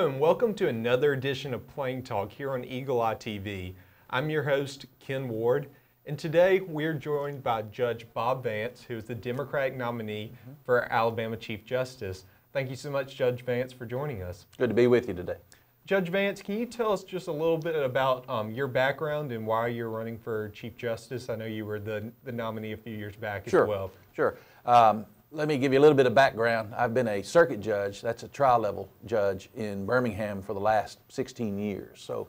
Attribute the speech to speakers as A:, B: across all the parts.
A: Hello and welcome to another edition of Plain Talk here on Eagle Eye TV. I'm your host, Ken Ward, and today we're joined by Judge Bob Vance, who is the Democratic nominee for Alabama Chief Justice. Thank you so much, Judge Vance, for joining us.
B: Good to be with you today.
A: Judge Vance, can you tell us just a little bit about your background and why you're running for Chief Justice? I know you were the nominee a few years back as well.
B: Sure. Let me give you a little bit of background. I've been a circuit judge, that's a trial level judge in Birmingham for the last 16 years. So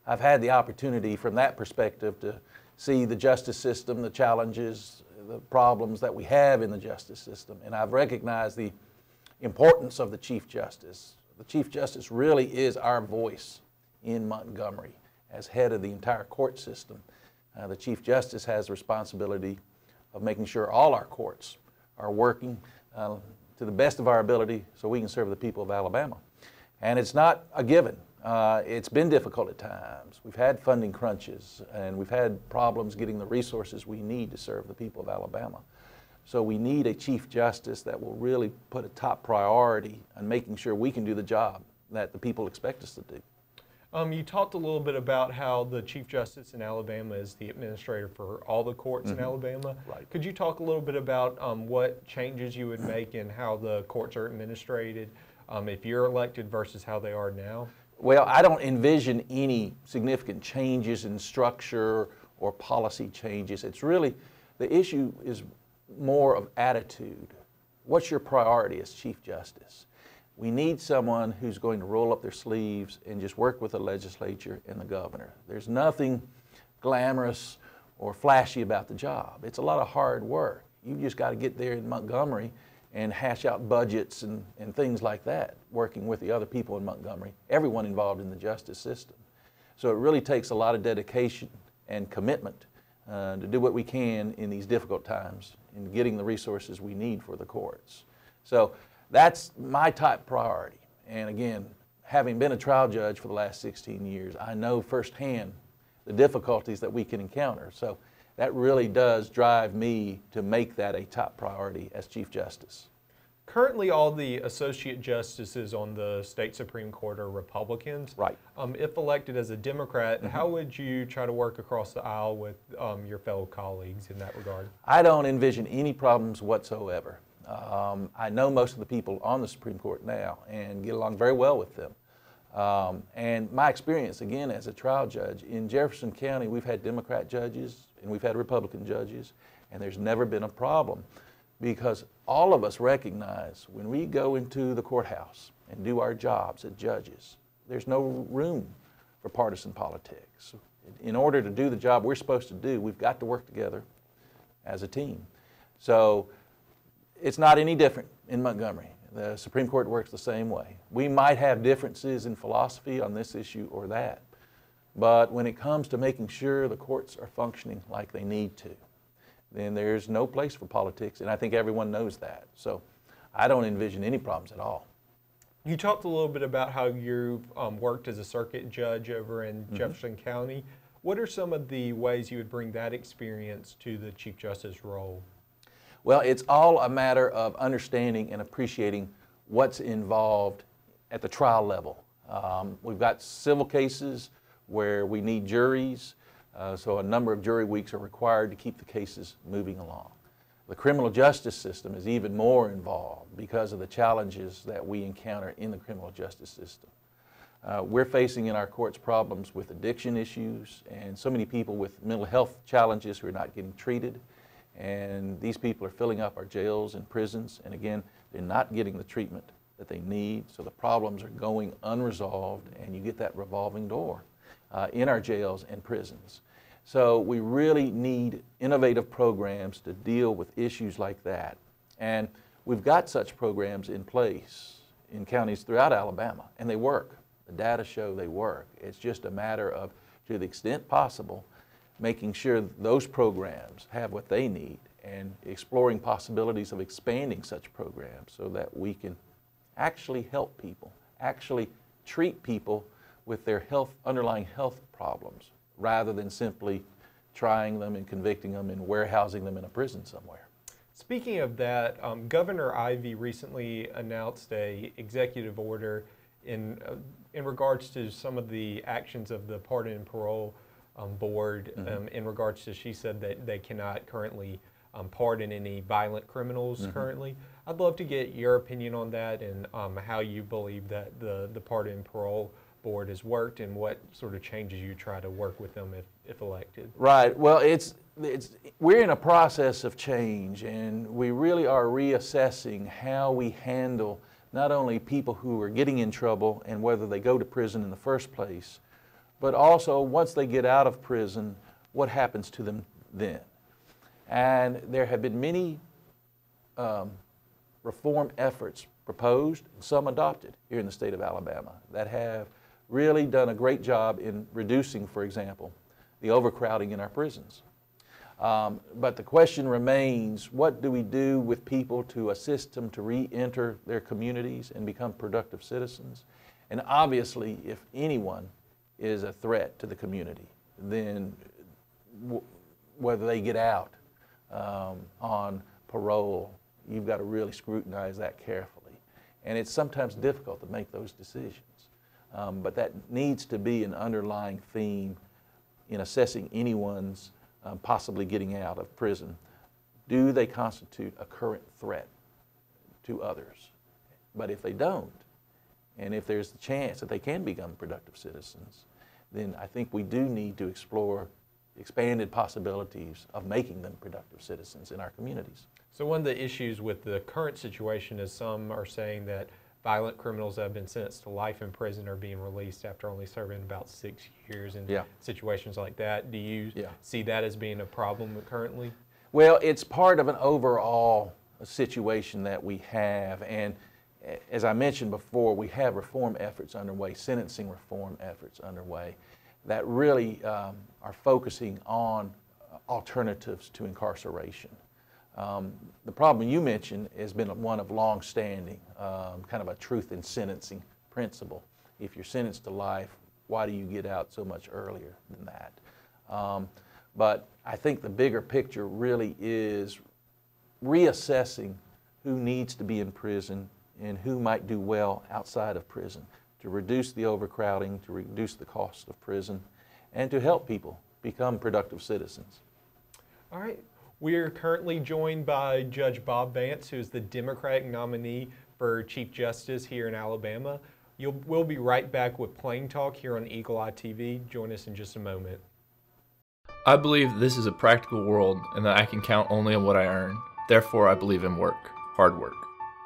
B: I've had the opportunity from that perspective to see the justice system, the challenges, the problems that we have in the justice system. And I've recognized the importance of the Chief Justice. The Chief Justice really is our voice in Montgomery as head of the entire court system. The Chief Justice has the responsibility of making sure all our courts are working to the best of our ability so we can serve the people of Alabama. And it's not a given. It's been difficult at times. We've had funding crunches and we've had problems getting the resources we need to serve the people of Alabama. So we need a Chief Justice that will really put a top priority on making sure we can do the job that the people expect us to do.
A: You talked a little bit about how the Chief Justice in Alabama is the administrator for all the courts in Alabama.
B: Right.
A: Could you talk a little bit about what changes you would make in how the courts are administrated if you're elected versus how they are now?
B: Well, I don't envision any significant changes in structure or policy changes. It's really, the issue is more of attitude. What's your priority as Chief Justice? We need someone who's going to roll up their sleeves and just work with the legislature and the governor. There's nothing glamorous or flashy about the job. It's a lot of hard work. You've just got to get there in Montgomery and hash out budgets and things like that, working with the other people in Montgomery, everyone involved in the justice system. So it really takes a lot of dedication and commitment to do what we can in these difficult times in getting the resources we need for the courts. So that's my top priority. And again, having been a trial judge for the last 16 years, I know firsthand the difficulties that we can encounter. So that really does drive me to make that a top priority as Chief Justice.
A: Currently, all the associate justices on the state Supreme Court are Republicans.
B: Right.
A: If elected as a Democrat, how would you try to work across the aisle with your fellow colleagues in that regard?
B: I don't envision any problems whatsoever. I know most of the people on the Supreme Court now and get along very well with them. And my experience, again, as a trial judge, in Jefferson County, we've had Democrat judges and we've had Republican judges, and there's never been a problem because all of us recognize when we go into the courthouse and do our jobs as judges, there's no room for partisan politics. In order to do the job we're supposed to do, we've got to work together as a team. So it's not any different in Montgomery. The Supreme Court works the same way. We might have differences in philosophy on this issue or that, but when it comes to making sure the courts are functioning like they need to, then there's no place for politics, and I think everyone knows that. So I don't envision any problems at all.
A: You talked a little bit about how you've worked as a circuit judge over in Jefferson County. What are some of the ways you would bring that experience to the Chief Justice role?
B: Well, it's all a matter of understanding and appreciating what's involved at the trial level. We've got civil cases where we need juries, so a number of jury weeks are required to keep the cases moving along. The criminal justice system is even more involved because of the challenges that we encounter in the criminal justice system. We're facing in our courts problems with addiction issues and so many people with mental health challenges who are not getting treated. And these people are filling up our jails and prisons, and again, they're not getting the treatment that they need, so the problems are going unresolved, and you get that revolving door in our jails and prisons. So we really need innovative programs to deal with issues like that. And we've got such programs in place in counties throughout Alabama, and they work. The data show they work. It's just a matter of, to the extent possible, making sure those programs have what they need and exploring possibilities of expanding such programs so that we can actually help people, actually treat people with their underlying health problems rather than simply trying them and convicting them and warehousing them in a prison somewhere.
A: Speaking of that, Governor Ivey recently announced an executive order in regards to some of the actions of the Pardon and Parole Board, in regards to, she said that they cannot currently pardon any violent criminals currently. I'd love to get your opinion on that and how you believe that the Pardon and Parole Board has worked and what sort of changes you try to work with them if elected.
B: Right. Well, we're in a process of change, and we really are reassessing how we handle not only people who are getting in trouble and whether they go to prison in the first place, but also once they get out of prison, what happens to them then. And there have been many reform efforts proposed, and some adopted here in the state of Alabama that have really done a great job in reducing, for example, the overcrowding in our prisons. But the question remains, what do we do with people to assist them to re-enter their communities and become productive citizens? And obviously, if anyone is a threat to the community, then whether they get out on parole, you've got to really scrutinize that carefully. And it's sometimes difficult to make those decisions. But that needs to be an underlying theme in assessing anyone's possibly getting out of prison. Do they constitute a current threat to others? But if they don't, and if there's the chance that they can become productive citizens, then I think we do need to explore expanded possibilities of making them productive citizens in our communities.
A: So one of the issues with the current situation is some are saying that violent criminals that have been sentenced to life in prison are being released after only serving about 6 years in situations like that. Do you see that as being a problem currently?
B: Well, it's part of an overall situation that we have, and as I mentioned before, we have reform efforts underway, sentencing reform efforts underway, that really are focusing on alternatives to incarceration. The problem you mentioned has been one of long-standing, kind of a truth in sentencing principle. If you're sentenced to life, why do you get out so much earlier than that? But I think the bigger picture really is reassessing who needs to be in prison and who might do well outside of prison to reduce the overcrowding, to reduce the cost of prison, and to help people become productive citizens.
A: All right. We are currently joined by Judge Bob Vance, who is the Democratic nominee for Chief Justice here in Alabama. We'll be right back with Plain Talk here on Eagle Eye TV. Join us in just a moment.
C: I believe this is a practical world and that I can count only on what I earn. Therefore, I believe in work, hard work.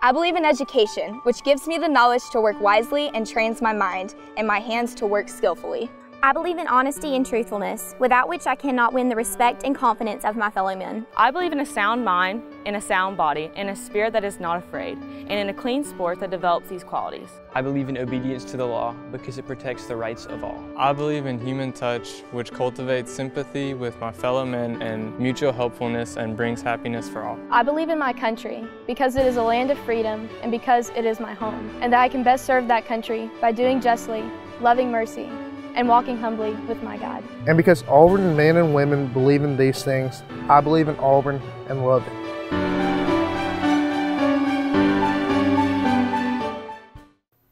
D: I believe in education, which gives me the knowledge to work wisely and trains my mind and my hands to work skillfully.
E: I believe in honesty and truthfulness, without which I cannot win the respect and confidence of my fellow men.
F: I believe in a sound mind, in a sound body, in a spirit that is not afraid, and in a clean sport that develops these qualities.
G: I believe in obedience to the law because it protects the rights of all.
H: I believe in human touch, which cultivates sympathy with my fellow men and mutual helpfulness and brings happiness for all.
I: I believe in my country because it is a land of freedom and because it is my home, and that I can best serve that country by doing justly, loving mercy, and walking humbly with my God.
J: And because Auburn men and women believe in these things, I believe in Auburn and love it.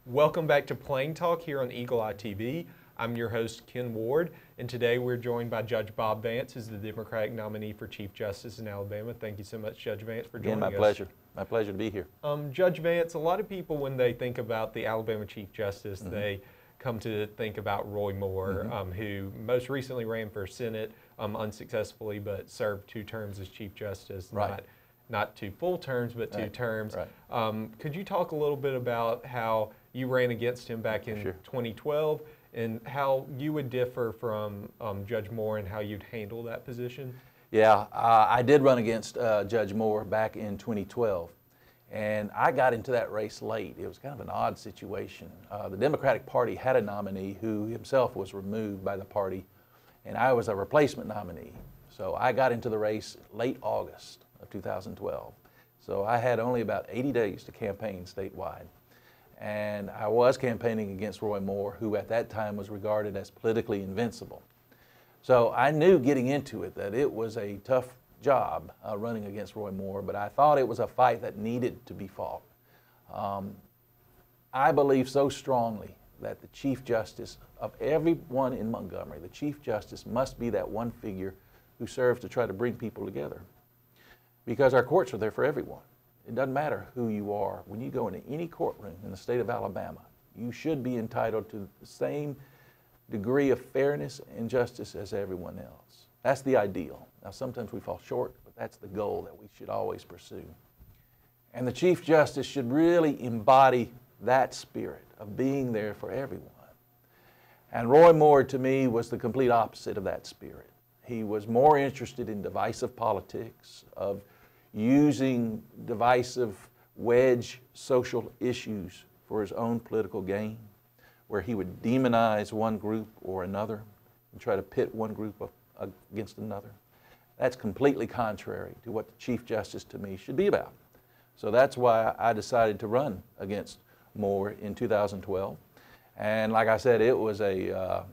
A: Welcome back to Plain Talk here on Eagle Eye TV. I'm your host, Ken Ward, and today we're joined by Judge Bob Vance, who's the Democratic nominee for Chief Justice in Alabama. Thank you so much, Judge Vance, for joining us.
B: Again, my pleasure. My pleasure to be here.
A: Judge Vance, a lot of people, when they think about the Alabama Chief Justice, they come to think about Roy Moore, who most recently ran for Senate unsuccessfully, but served 2 terms as Chief Justice.
B: Right.
A: Not 2 full terms, but 2 terms.
B: Right.
A: Could you talk a little bit about how you ran against him back in 2012 and how you would differ from Judge Moore and how you'd handle that position?
B: Yeah, I did run against Judge Moore back in 2012. And I got into that race late. It was kind of an odd situation. The Democratic Party had a nominee who himself was removed by the party, and I was a replacement nominee. So I got into the race late August of 2012. So I had only about 80 days to campaign statewide. And I was campaigning against Roy Moore, who at that time was regarded as politically invincible. So I knew getting into it that it was a tough job running against Roy Moore, but I thought it was a fight that needed to be fought. I believe so strongly that the Chief Justice of everyone in Montgomery, the Chief Justice must be that one figure who serves to try to bring people together. Because our courts are there for everyone. It doesn't matter who you are. When you go into any courtroom in the state of Alabama, you should be entitled to the same degree of fairness and justice as everyone else. That's the ideal. Now, sometimes we fall short, but that's the goal that we should always pursue. And the Chief Justice should really embody that spirit of being there for everyone. And Roy Moore, to me, was the complete opposite of that spirit. He was more interested in divisive politics, of using divisive wedge social issues for his own political gain, where he would demonize one group or another and try to pit one group against another. That's completely contrary to what the Chief Justice, to me, should be about. So that's why I decided to run against Moore in 2012. And like I said, it was a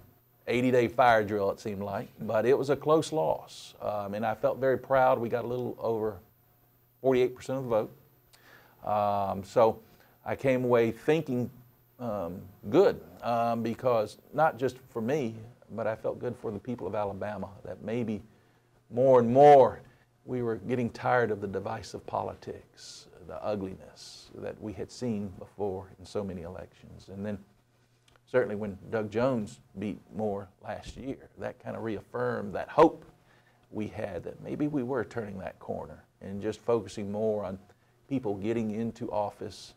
B: 80-day fire drill, it seemed like, but it was a close loss. And I felt very proud. We got a little over 48% of the vote. So I came away thinking good, because not just for me, but I felt good for the people of Alabama, that maybe more and more we were getting tired of the divisive politics, the ugliness that we had seen before in so many elections. And then certainly when Doug Jones beat Moore last year, that kind of reaffirmed that hope we had that maybe we were turning that corner and just focusing more on people getting into office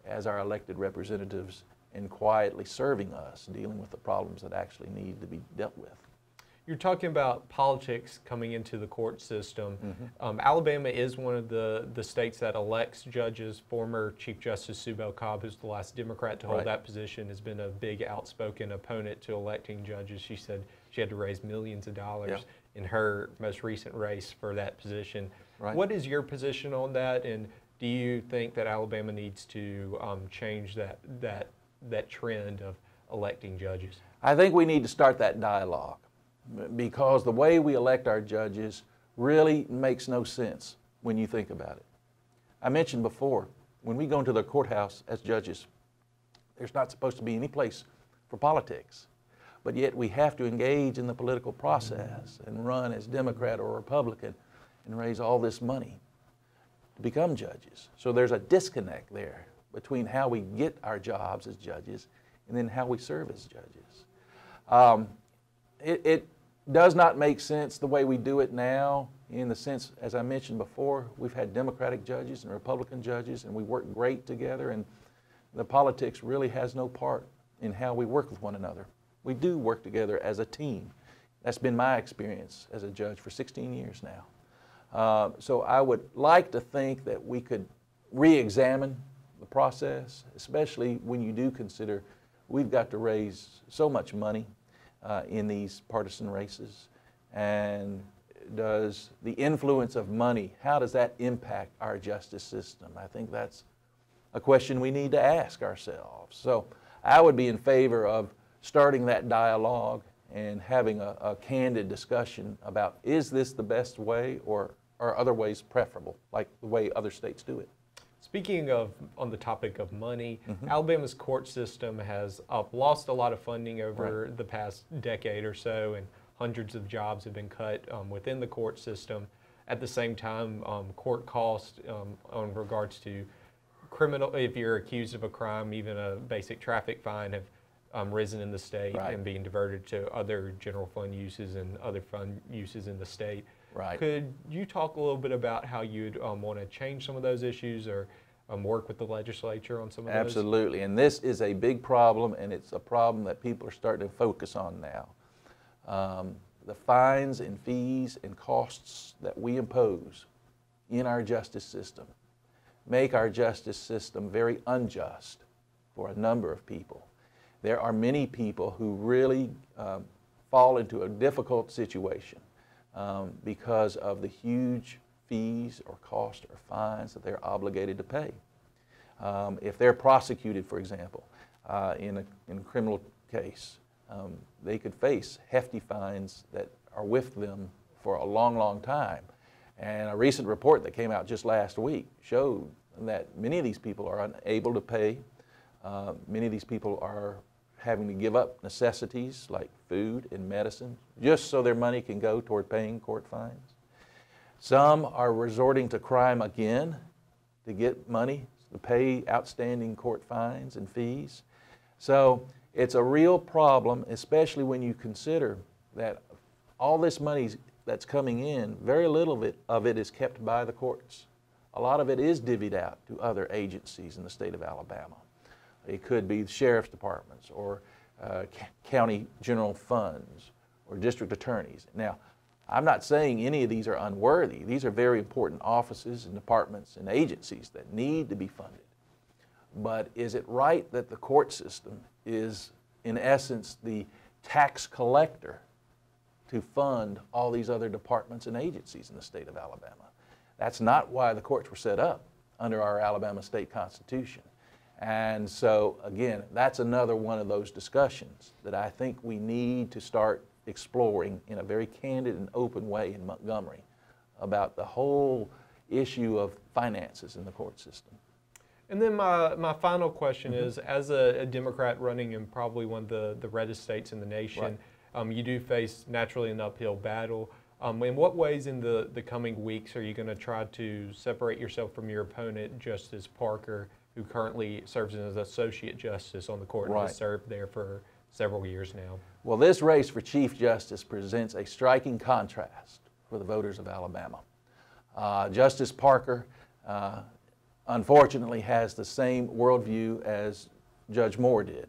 B: as our elected representatives and quietly serving us, dealing with the problems that actually need to be dealt with.
A: You're talking about politics coming into the court system. Alabama is one of the states that elects judges. Former Chief Justice Sue Bell Cobb, who's the last Democrat to hold that position, has been a big outspoken opponent to electing judges. She said she had to raise millions of dollars in her most recent race for that position. What is your position on that, and do you think that Alabama needs to change that trend of electing judges?
B: I think we need to start that dialogue, because the way we elect our judges really makes no sense when you think about it. I mentioned before, when we go into the courthouse as judges, there's not supposed to be any place for politics, but yet we have to engage in the political process and run as Democrat or Republican and raise all this money to become judges. So there's a disconnect there between how we get our jobs as judges and then how we serve as judges. It does not make sense the way we do it now, in the sense, as I mentioned before, we've had Democratic judges and Republican judges, and we work great together, and the politics really has no part in how we work with one another. We do work together as a team. That's been my experience as a judge for 16 years now. So I would like to think that we could re-examine the process, especially when you do consider we've got to raise so much money in these partisan races. And does the influence of money, how does that impact our justice system? I think that's a question we need to ask ourselves. So I would be in favor of starting that dialogue and having a candid discussion about, is this the best way, or are other ways preferable, like the way other states do it?
A: Speaking of, on the topic of money, Alabama's court system has lost a lot of funding over the past decade or so, and hundreds of jobs have been cut within the court system. At the same time, court costs on regards to criminal, if you're accused of a crime, even a basic traffic fine, have risen in the state and being diverted to other general fund uses and other fund uses in the state. Could you talk a little bit about how you'd want to change some of those issues, or work with the legislature on some of those?
B: Absolutely, and this is a big problem, and it's a problem that people are starting to focus on now. The fines and fees and costs that we impose in our justice system make our justice system very unjust for a number of people. There are many people who really fall into a difficult situation because of the huge fees or costs or fines that they're obligated to pay. If they're prosecuted, for example, in a criminal case, they could face hefty fines that are with them for a long, long time. And a recent report that came out just last week showed that many of these people are unable to pay Many of these people are having to give up necessities like food and medicine just so their money can go toward paying court fines. Some are resorting to crime again to get money to pay outstanding court fines and fees. So it's a real problem, especially when you consider that all this money that's coming in, very little of it is kept by the courts. A lot of it is divvied out to other agencies in the state of Alabama. It could be the sheriff's departments or county general funds or district attorneys. Now, I'm not saying any of these are unworthy. These are very important offices and departments and agencies that need to be funded. But is it right that the court system is, in essence, the tax collector to fund all these other departments and agencies in the state of Alabama? That's not why the courts were set up under our Alabama state constitution. And so, again, that's another one of those discussions that I think we need to start exploring in a very candid and open way in Montgomery about the whole issue of finances in the court system.
A: And then my final question is, as a Democrat running in probably one of the reddest states in the nation, you do face naturally an uphill battle. In what ways in the coming weeks are you going to try to separate yourself from your opponent, Justice Parker, who currently serves as Associate Justice on the court and has served there for several years now?
B: Well, this race for Chief Justice presents a striking contrast for the voters of Alabama. Justice Parker, unfortunately, has the same worldview as Judge Moore did.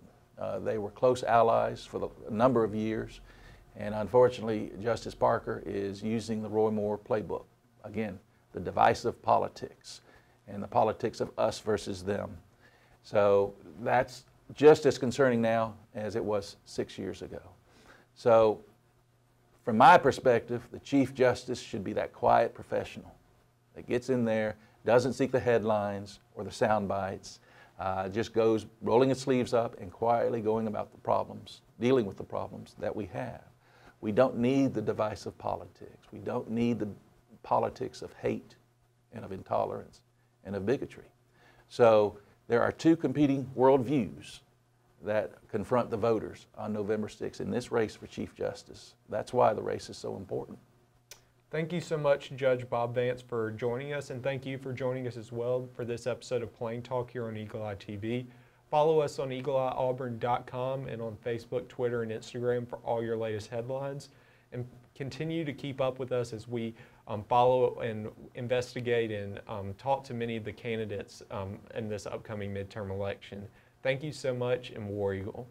B: They were close allies for a number of years, and unfortunately, Justice Parker is using the Roy Moore playbook. Again, the divisive politics and the politics of us versus them. So that's just as concerning now as it was 6 years ago. So from my perspective, the Chief Justice should be that quiet professional that gets in there, doesn't seek the headlines or the sound bites, just goes rolling its sleeves up and quietly going about the problems, dealing with the problems that we have. We don't need the divisive politics. We don't need the politics of hate and of intolerance and of bigotry. So there are two competing worldviews that confront the voters on November 6th in this race for Chief Justice. That's why the race is so important.
A: Thank you so much, Judge Bob Vance, for joining us, and thank you for joining us as well for this episode of Plain Talk here on Eagle Eye TV. Follow us on eagleeyeauburn.com and on Facebook, Twitter, and Instagram for all your latest headlines. And continue to keep up with us as we follow and investigate and talk to many of the candidates in this upcoming midterm election. Thank you so much, and War Eagle.